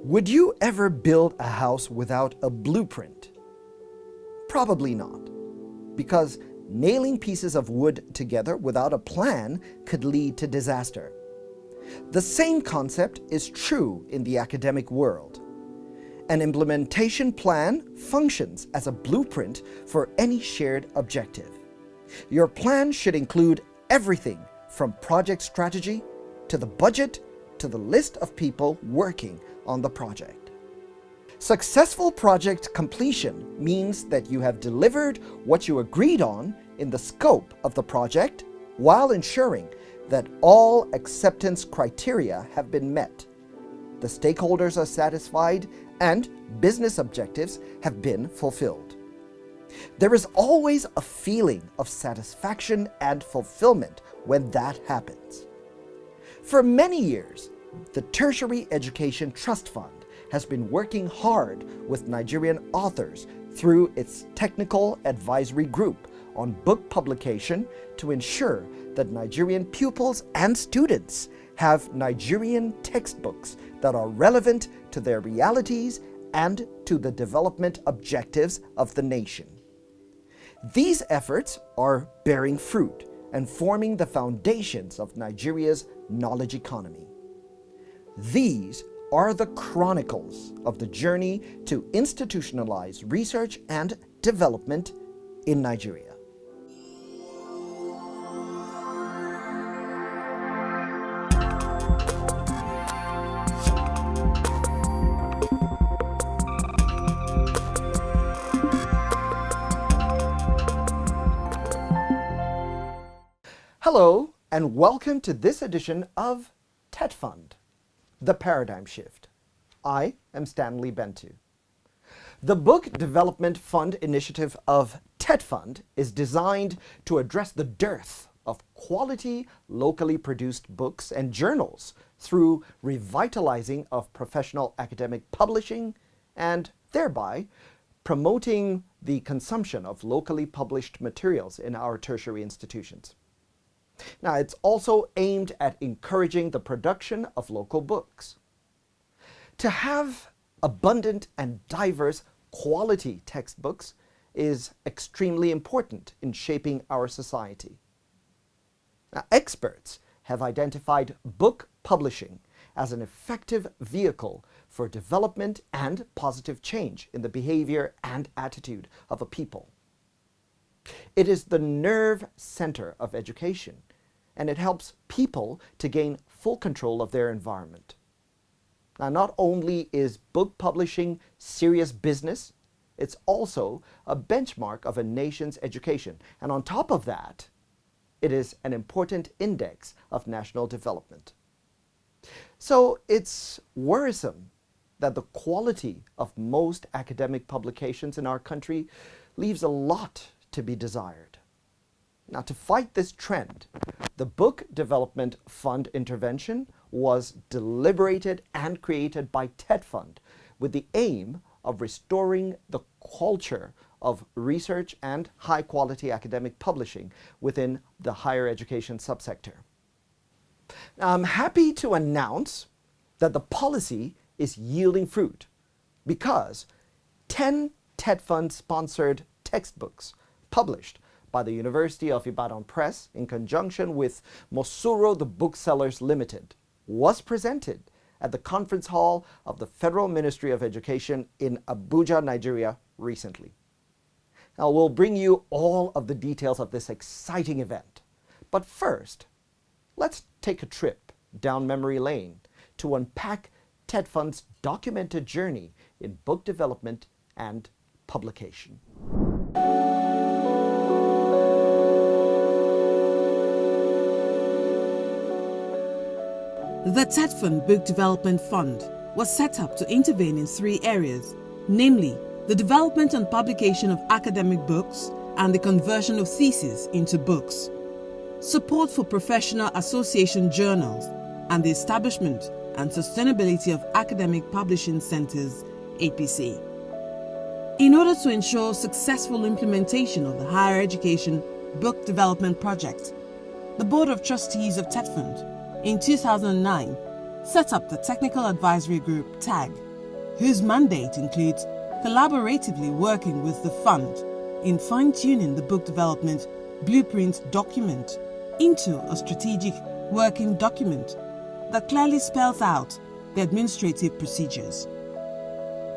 Would you ever build a house without a blueprint? Probably not, because nailing pieces of wood together without a plan could lead to disaster. The same concept is true in the academic world. An implementation plan functions as a blueprint for any shared objective. Your plan should include everything from project strategy to the budget to the list of people working on the project. Successful project completion means that you have delivered what you agreed on in the scope of the project while ensuring that all acceptance criteria have been met, the stakeholders are satisfied, and business objectives have been fulfilled. There is always a feeling of satisfaction and fulfillment when that happens. For many years, the Tertiary Education Trust Fund has been working hard with Nigerian authors through its technical advisory group on book publication to ensure that Nigerian pupils and students have Nigerian textbooks that are relevant to their realities and to the development objectives of the nation. These efforts are bearing fruit and forming the foundations of Nigeria's knowledge economy. These are the chronicles of the journey to institutionalize research and development in Nigeria. Hello, and welcome to this edition of TETFund, The Paradigm Shift. I am Stanley Bentu. The Book Development Fund initiative of TETFund is designed to address the dearth of quality, locally produced books and journals through revitalizing of professional academic publishing and thereby promoting the consumption of locally published materials in our tertiary institutions. Now, it's also aimed at encouraging the production of local books. To have abundant and diverse quality textbooks is extremely important in shaping our society. Now, experts have identified book publishing as an effective vehicle for development and positive change in the behavior and attitude of a people. It is the nerve center of education, and it helps people to gain full control of their environment. Now, not only is book publishing serious business, it's also a benchmark of a nation's education. And on top of that, it is an important index of national development. So it's worrisome that the quality of most academic publications in our country leaves a lot to be desired. Now, to fight this trend, the Book Development Fund intervention was deliberated and created by TETFund with the aim of restoring the culture of research and high-quality academic publishing within the higher education subsector. Now, I'm happy to announce that the policy is yielding fruit because 10 TETFund-sponsored textbooks published by the University of Ibadan Press in conjunction with Mosuro the Booksellers Limited was presented at the conference hall of the Federal Ministry of Education in Abuja, Nigeria recently. Now, we'll bring you all of the details of this exciting event. But first, let's take a trip down memory lane to unpack TETFund's documented journey in book development and publication. The TETFund Book Development Fund was set up to intervene in three areas, namely the development and publication of academic books and the conversion of theses into books, support for professional association journals, and the establishment and sustainability of academic publishing centers, APC. In order to ensure successful implementation of the Higher Education Book Development Project, the Board of Trustees of TETFund in 2009 set up the Technical Advisory Group TAG whose mandate includes collaboratively working with the fund in fine-tuning the book development blueprint document into a strategic working document that clearly spells out the administrative procedures.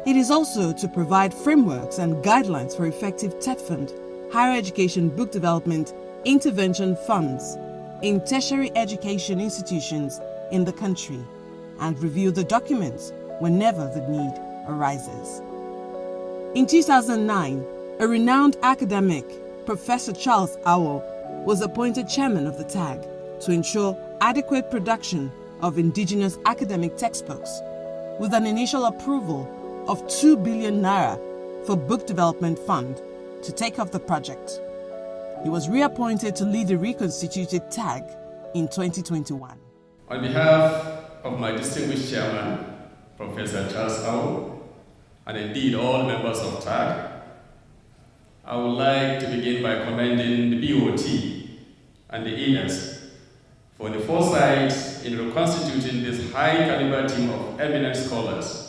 It is also to provide frameworks and guidelines for effective TETFund, higher education book development intervention funds in tertiary education institutions in the country and review the documents whenever the need arises. In 2009, a renowned academic, Professor Charles Howell, was appointed chairman of the TAG to ensure adequate production of indigenous academic textbooks with an initial approval of 2 billion naira for Book Development Fund to take up the project. He was reappointed to lead the reconstituted TAG in 2021. On behalf of my distinguished chairman, Professor Charles Howell, and indeed all members of TAG, I would like to begin by commending the BOT and the ENS for the foresight in reconstituting this high-caliber team of eminent scholars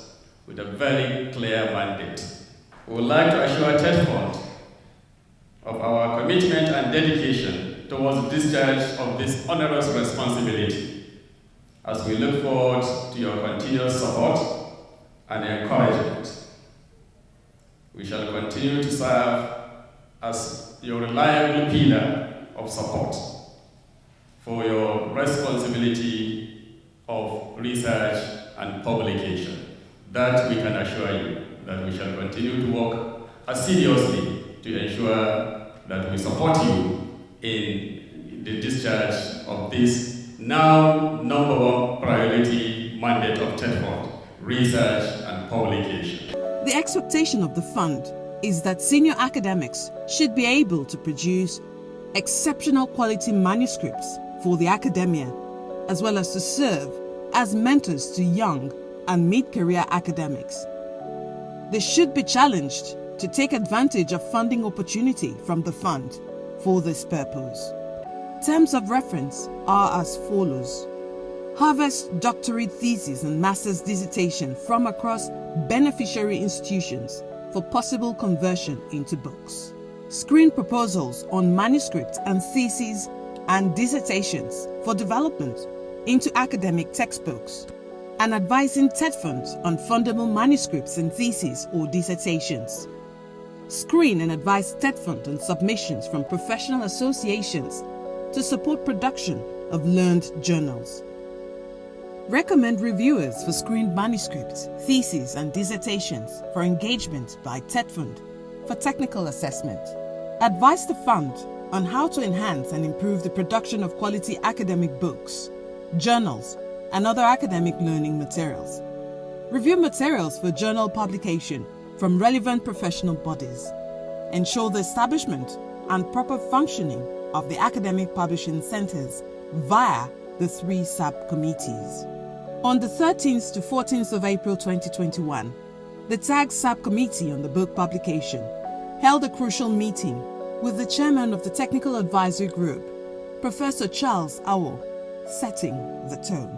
with a very clear mandate. We would like to assure TETFund of our commitment and dedication towards the discharge of this onerous responsibility as we look forward to your continuous support and encouragement. We shall continue to serve as your reliable pillar of support for your responsibility of research and publication. That we can assure you that we shall continue to work assiduously to ensure that we support you in the discharge of this now number one priority mandate of TETFund, research and publication. The expectation of the fund is that senior academics should be able to produce exceptional quality manuscripts for the academia, as well as to serve as mentors to young and mid-career academics. They should be challenged to take advantage of funding opportunity from the fund for this purpose. Terms of reference are as follows: harvest doctorate thesis and master's dissertation from across beneficiary institutions for possible conversion into books. Screen proposals on manuscripts and theses and dissertations for development into academic textbooks, and advising TETFund on fundable manuscripts and theses or dissertations. Screen and advise TETFund on submissions from professional associations to support production of learned journals. Recommend reviewers for screened manuscripts, theses, and dissertations for engagement by TETFund for technical assessment. Advise the fund on how to enhance and improve the production of quality academic books, journals, and other academic learning materials. Review materials for journal publication from relevant professional bodies. Ensure the establishment and proper functioning of the academic publishing centers via the 3 subcommittees. On the 13th to 14th of April 2021, the TAG Subcommittee on the Book Publication held a crucial meeting with the chairman of the Technical Advisory Group, Professor Charles Howell, setting the tone.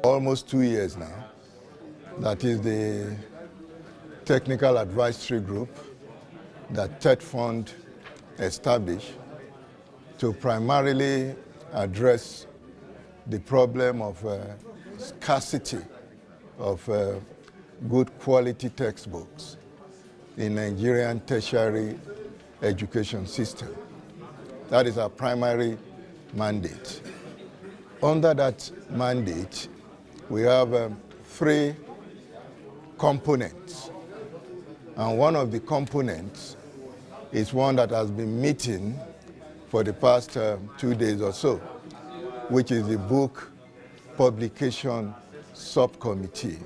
Almost 2 years now, that is the Technical Advisory Group that TETFund established to primarily address the problem of scarcity of good quality textbooks in Nigerian tertiary education system. That is our primary mandate. Under that mandate, we have 3 components. And one of the components is one that has been meeting for the past 2 days or so, which is the Book Publication Subcommittee.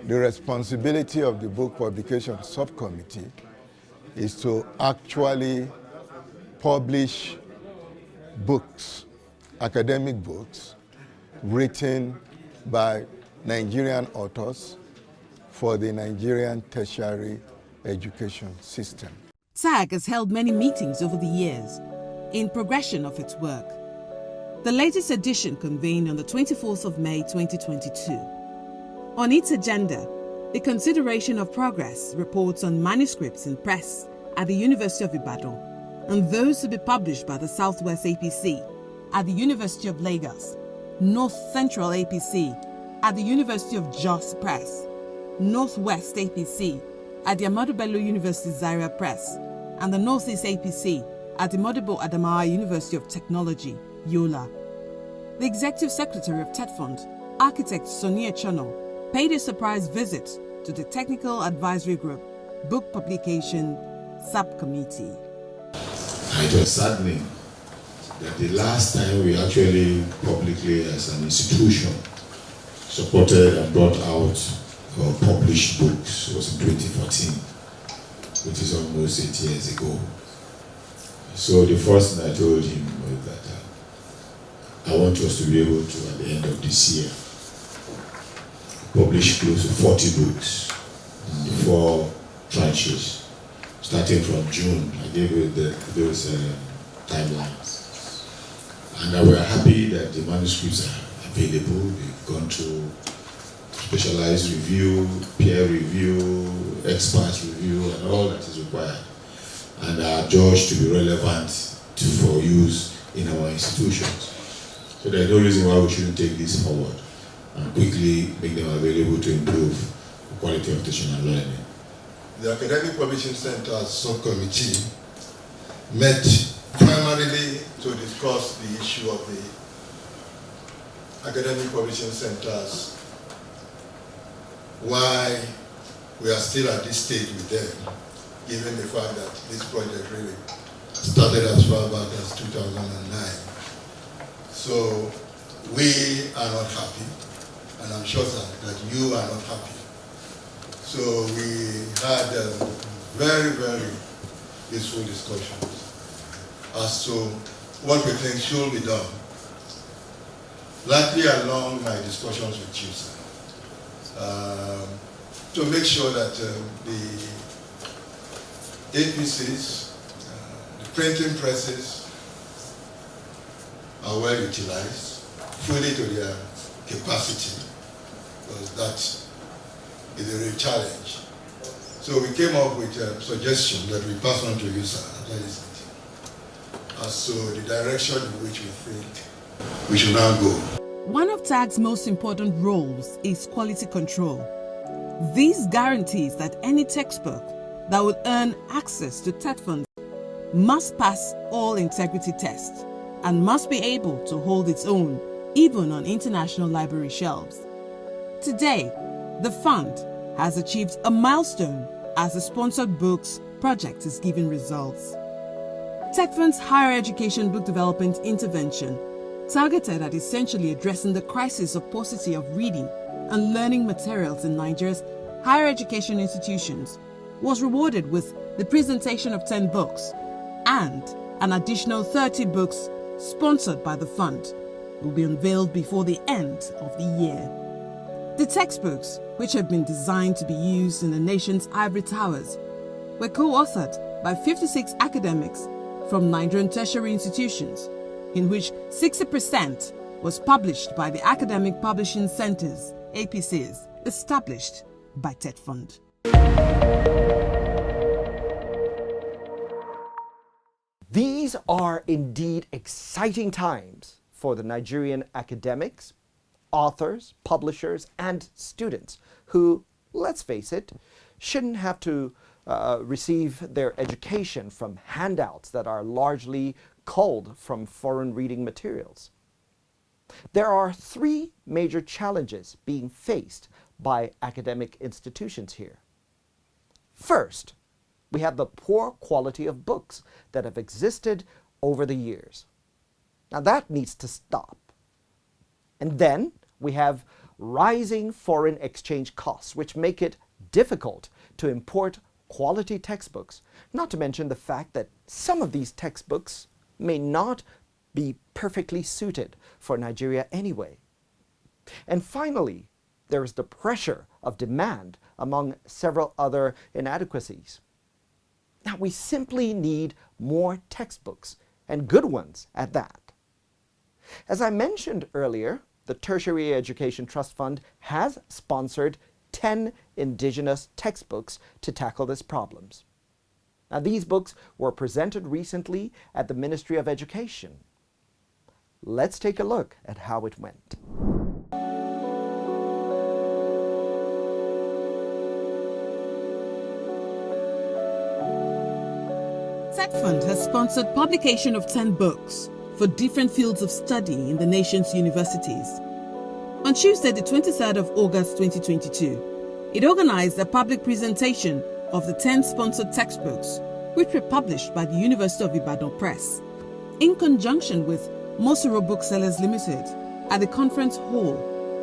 The responsibility of the Book Publication Subcommittee is to actually publish books, academic books, written by Nigerian authors for the Nigerian tertiary education system. TAG has held many meetings over the years in progression of its work. The latest edition convened on the 24th of May 2022. On its agenda the consideration of progress reports on manuscripts in press at the University of Ibadan and those to be published by the Southwest APC at the University of Lagos, North Central APC at the University of Jos Press, Northwest APC at the Ahmadu Bello University Zaria Press, and the Northeast APC at the Modibo Adamawa University of Technology, Yola. The Executive Secretary of TETFund, Architect Sonia Chono, paid a surprise visit to the Technical Advisory Group Book Publication Subcommittee. It was saddening that the last time we actually publicly as an institution supported and brought out or published books was in 2014, which is almost 8 years ago. So the first thing I told him was that I want us to be able to, at the end of this year, publish close to 40 books in the 4 tranches, starting from June. I gave you those timelines. And we are happy that the manuscripts are available. They've gone through specialized review, peer review, expert review, and all that is required, and are judged to be relevant for use in our institutions. So there's no reason why we shouldn't take this forward and quickly make them available to improve the quality of teaching and learning. The Academic Publishing Center's Subcommittee met primarily to discuss the issue of the Academic Publishing Centers, why we are still at this stage with them, given the fact that this project really started as far back as 2009. So we are not happy, and I'm sure that you are not happy. So we had very, very useful discussions as to what we think should be done, likely along my discussions with you, sir. To make sure that the APCs, the printing presses are well utilized, fully to their capacity, because that is a real challenge. So we came up with a suggestion that we pass on to you, sir, after this meeting, as to the direction in which we think we should now go. One of TAG's most important roles is quality control. This guarantees that any textbook that will earn access to TETFund must pass all integrity tests and must be able to hold its own even on international library shelves. Today, the fund has achieved a milestone as the sponsored books project is giving results. TETFund's higher education book development intervention, targeted at essentially addressing the crisis of paucity of reading and learning materials in Nigeria's higher education institutions, was rewarded with the presentation of 10 books and an additional 30 books sponsored by the fund will be unveiled before the end of the year. The textbooks, which have been designed to be used in the nation's ivory towers, were co-authored by 56 academics from Nigerian tertiary institutions, in which 60% was published by the Academic Publishing Centers, APCs, established by TETFund. These are indeed exciting times for the Nigerian academics, authors, publishers, and students who, let's face it, shouldn't have to receive their education from handouts that are largely culled from foreign reading materials. There are 3 major challenges being faced by academic institutions here. First, we have the poor quality of books that have existed over the years. Now that needs to stop. And then we have rising foreign exchange costs, which make it difficult to import quality textbooks, not to mention the fact that some of these textbooks may not be perfectly suited for Nigeria anyway. And finally, there is the pressure of demand among several other inadequacies. Now, we simply need more textbooks, and good ones at that. As I mentioned earlier, the Tertiary Education Trust Fund has sponsored 10 indigenous textbooks to tackle these problems. Now, these books were presented recently at the Ministry of Education. Let's take a look at how it went. TETFund has sponsored publication of 10 books for different fields of study in the nation's universities. On Tuesday, the 23rd of August 2022, it organized a public presentation of the 10 sponsored textbooks, which were published by the University of Ibadan Press, in conjunction with Mosuro Booksellers Limited at the Conference Hall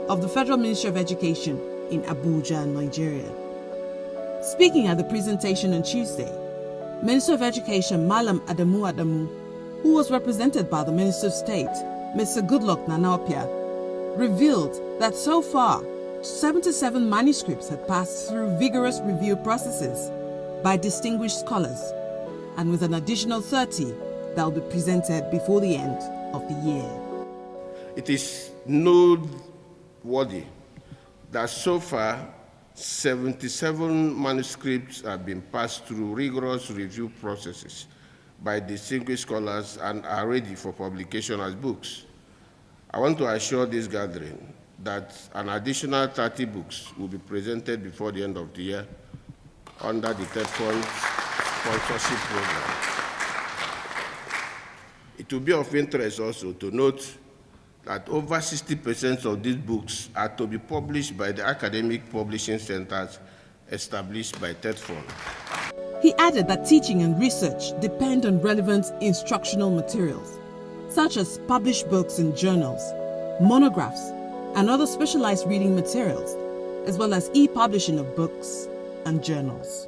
of the Federal Ministry of Education in Abuja, Nigeria. Speaking at the presentation on Tuesday, Minister of Education Malam Adamu, who was represented by the Minister of State, Mr. Goodluck Nanaopia, revealed that so far, 77 manuscripts had passed through vigorous review processes by distinguished scholars, and with an additional 30 that will be presented before the end of the year. It is noteworthy that so far 77 manuscripts have been passed through rigorous review processes by distinguished scholars and are ready for publication as books. I want to assure this gathering that an additional 30 books will be presented before the end of the year under the TETFund sponsorship program. It will be of interest also to note that over 60% of these books are to be published by the academic publishing centers established by TETFund. He added that teaching and research depend on relevant instructional materials, such as published books and journals, monographs, and other specialized reading materials, as well as e-publishing of books and journals.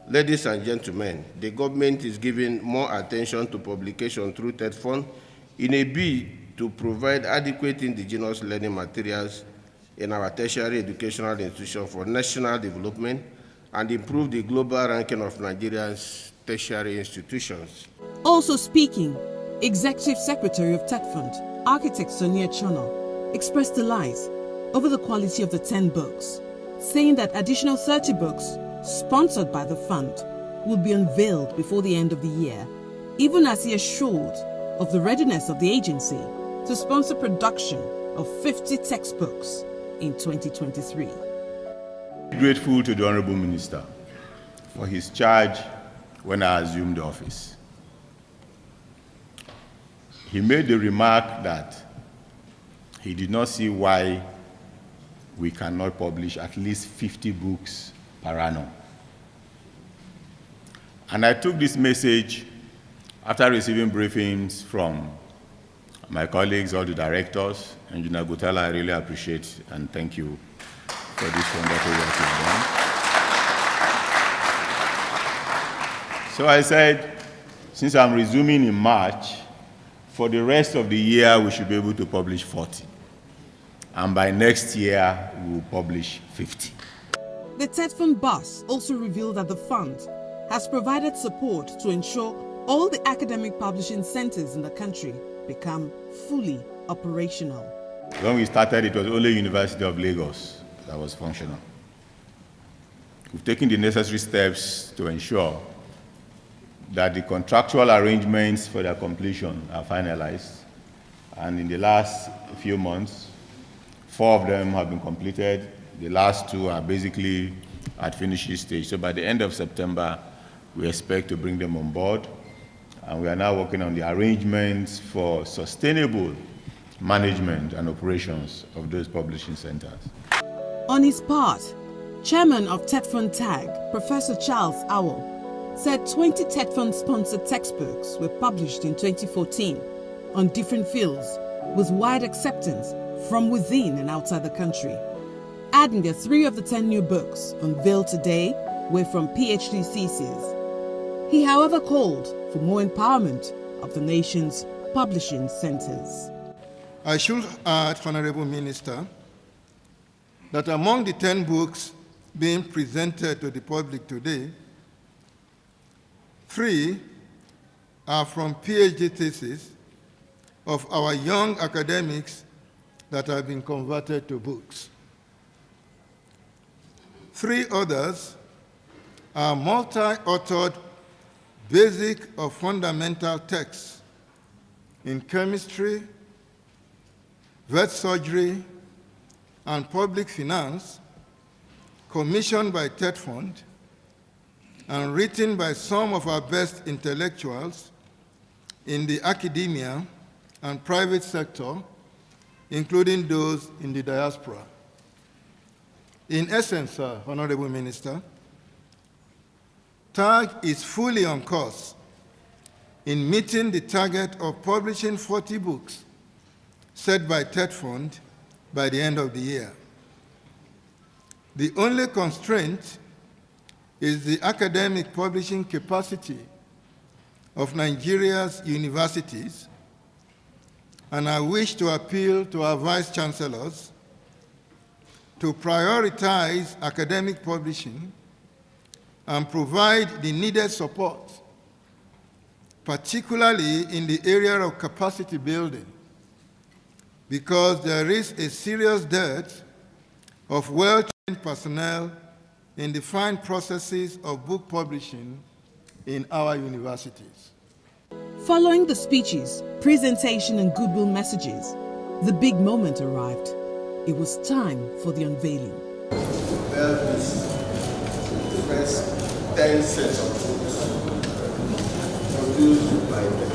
Ladies and gentlemen, the government is giving more attention to publication through TETFund in a bid to provide adequate indigenous learning materials in our tertiary educational institutions for national development and improve the global ranking of Nigeria's tertiary institutions. Also speaking, Executive Secretary of TETFund, Architect Sonia Chono, expressed delight over the quality of the 10 books, saying that additional 30 books sponsored by the fund will be unveiled before the end of the year, even as he assured of the readiness of the agency to sponsor production of 50 textbooks in 2023. Grateful to the Honorable Minister for his charge when I assumed office. He made the remark that he did not see why we cannot publish at least 50 books per annum. And I took this message after receiving briefings from my colleagues, all the directors, Engineer Gutala, I really appreciate and thank you for this wonderful work you've done. So I said, since I'm resuming in March, for the rest of the year, we should be able to publish 40. And by next year, we will publish 50. The TETFund boss also revealed that the fund has provided support to ensure all the academic publishing centers in the country become fully operational. When we started, it was only University of Lagos that was functional. We've taken the necessary steps to ensure that the contractual arrangements for their completion are finalized. And in the last few months, 4 of them have been completed. The last 2 are basically at finishing stage. So by the end of September, we expect to bring them on board. And we are now working on the arrangements for sustainable management and operations of those publishing centers. On his part, Chairman of TETFund TAG, Professor Charles Awo, said 20 TETFund-sponsored textbooks were published in 2014 on different fields with wide acceptance from within and outside the country, adding that 3 of the 10 new books unveiled today were from PhD theses. He, however, called for more empowerment of the nation's publishing centers. I should add, Honorable Minister, that among the 10 books being presented to the public today, 3 are from PhD theses of our young academics that have been converted to books. 3 others are multi-authored basic or fundamental texts in chemistry, vet surgery, and public finance, commissioned by TETFund and written by some of our best intellectuals in the academia and private sector, including those in the diaspora. In essence, Honorable Minister, TAG is fully on course in meeting the target of publishing 40 books set by TETFund by the end of the year. The only constraint is the academic publishing capacity of Nigeria's universities, and I wish to appeal to our vice chancellors to prioritize academic publishing and provide the needed support, particularly in the area of capacity building, because there is a serious dearth of well-trained personnel in the fine processes of book publishing in our universities. Following the speeches, presentation, and goodwill messages, the big moment arrived. It was time for the unveiling. Well, the first 10 sets of books produced by them.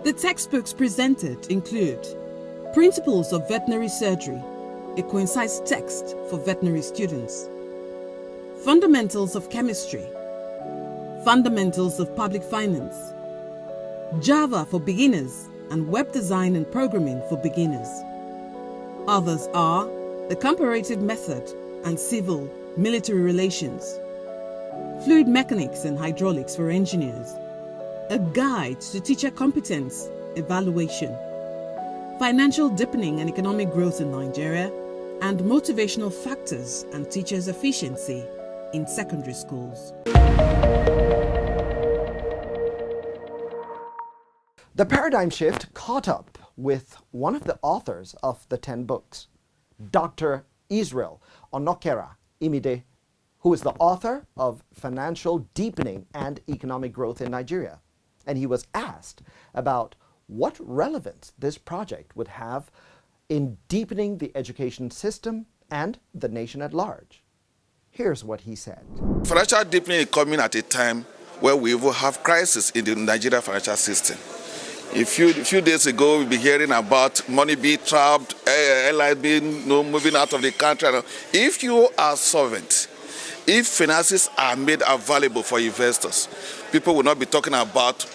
The textbooks presented include Principles of Veterinary Surgery, a concise text for veterinary students, Fundamentals of Chemistry, Fundamentals of Public Finance, Java for Beginners, and Web Design and Programming for Beginners. Others are the Comparative Method and Civil Military Relations, Fluid Mechanics and Hydraulics for Engineers, a Guide to Teacher Competence Evaluation, Financial Deepening and Economic Growth in Nigeria, and Motivational Factors and Teachers' Efficiency in Secondary Schools. The paradigm shift caught up with one of the authors of the 10 books, Dr. Israel Onokera Imide, who is the author of Financial Deepening and Economic Growth in Nigeria. And he was asked about what relevance this project would have in deepening the education system and the nation at large. Here's what he said. Financial deepening is coming at a time where we will have crisis in the Nigerian financial system. A few days ago, we'll be hearing about money being trapped, airlines being moving out of the country. If you are solvent, if finances are made available for investors, people will not be talking about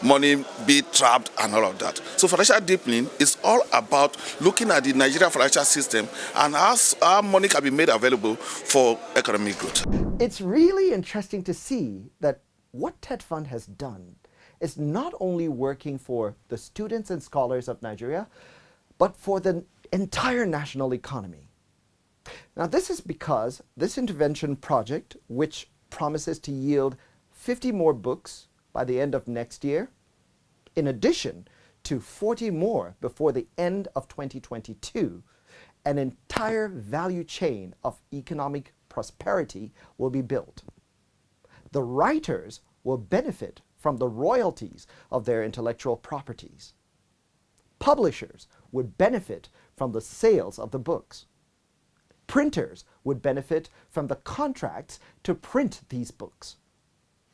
money being trapped and all of that. So financial deepening is all about looking at the Nigerian financial system and how money can be made available for economic growth. It's really interesting to see that what TETFund has done is not only working for the students and scholars of Nigeria, but for the entire national economy. Now, this is because this intervention project, which promises to yield 50 more books by the end of next year, in addition to 40 more before the end of 2022, an entire value chain of economic prosperity will be built. The writers will benefit from the royalties of their intellectual properties. Publishers would benefit from the sales of the books. Printers would benefit from the contracts to print these books.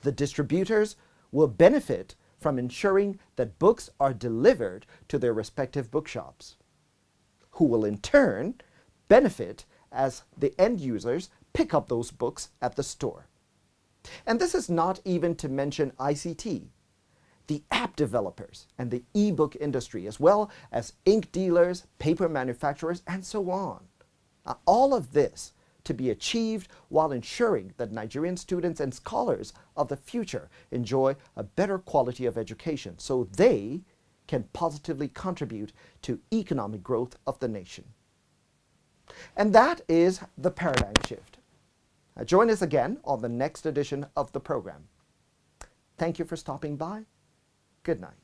The distributors will benefit from ensuring that books are delivered to their respective bookshops, who will in turn benefit as the end users pick up those books at the store. And this is not even to mention ICT, the app developers, and the ebook industry, as well as ink dealers, paper manufacturers, and so on. Now, all of this to be achieved while ensuring that Nigerian students and scholars of the future enjoy a better quality of education so they can positively contribute to economic growth of the nation. And that is the paradigm shift. Join us again on the next edition of the program. Thank you for stopping by. Good night.